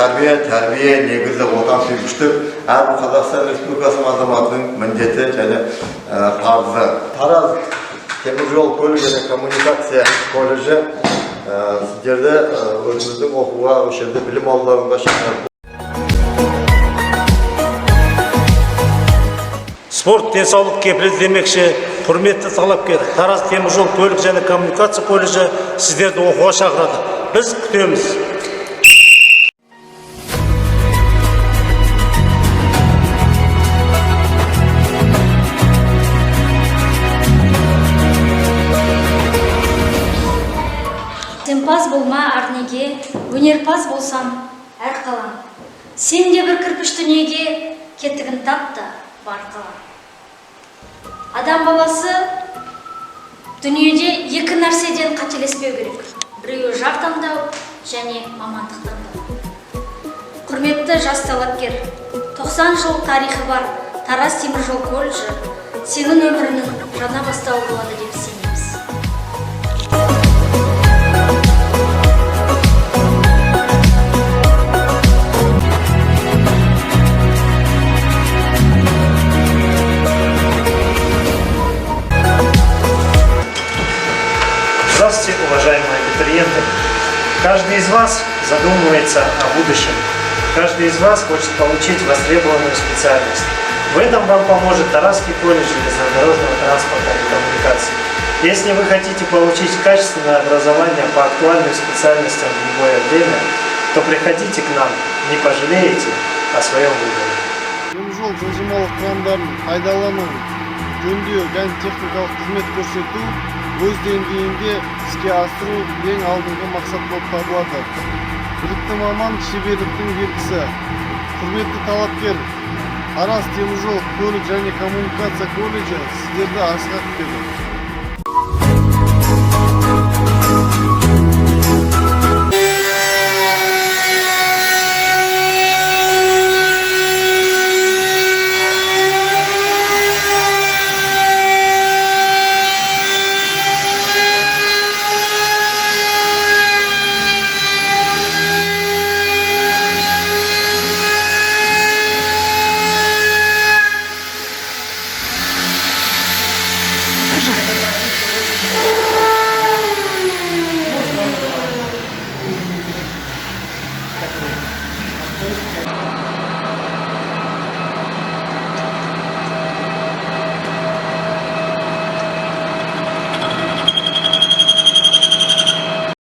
тәрбие негізі отансүйгіштік әрбір Қазақстан Республикасының азаматының міндеті және парызы. Тараз теміржол көлік және коммуникация колледжі сіздерді өзіміздің оқуға, осы жерде білім алуларыңызға шақырады. Спорт денсаулық кепілі демекші, құрметті талапкер, Тараз теміржол көлік және коммуникация колледжі сіздерді оқуға шақырады. Біз күтеміз. Сенпаз болма арнеге, өнерпаз болсам әр қалам. Сен де бір кірпіш дүниеге кетігін тапты бар қалам. Адам баласы дүниеде екі нәрседен қателеспеу керек. Біреуі жар таңдау және мамандық таңдау. Құрметті жас талапкер, 90 жыл тарихы бар Тараз теміржол колледжі сенің өмірінің жаңа бастауы болады деп сенеміз. Здравствуйте, уважаемые абитуриенты! Каждый из вас задумывается о будущем. Каждый из вас хочет получить востребованную специальность. В этом вам поможет Таразский колледж железнодорожного транспорта и коммуникаций. Если вы хотите получить качественное образование по актуальным специальностям в любое время, то приходите к нам, не пожалеете о своем выборе. Теміржол жылжымалы құрамдарын пайдалану, жөндеу және техникалық қызмет көрсету өз деңгейінде іске асыру ең алдыңғы мақсат болып табылады. Білікті маман шеберліктің белгісі. Құрметті талапкер, Тараз теміржол көлік және коммуникация колледжі сіздерді асыға күтеді.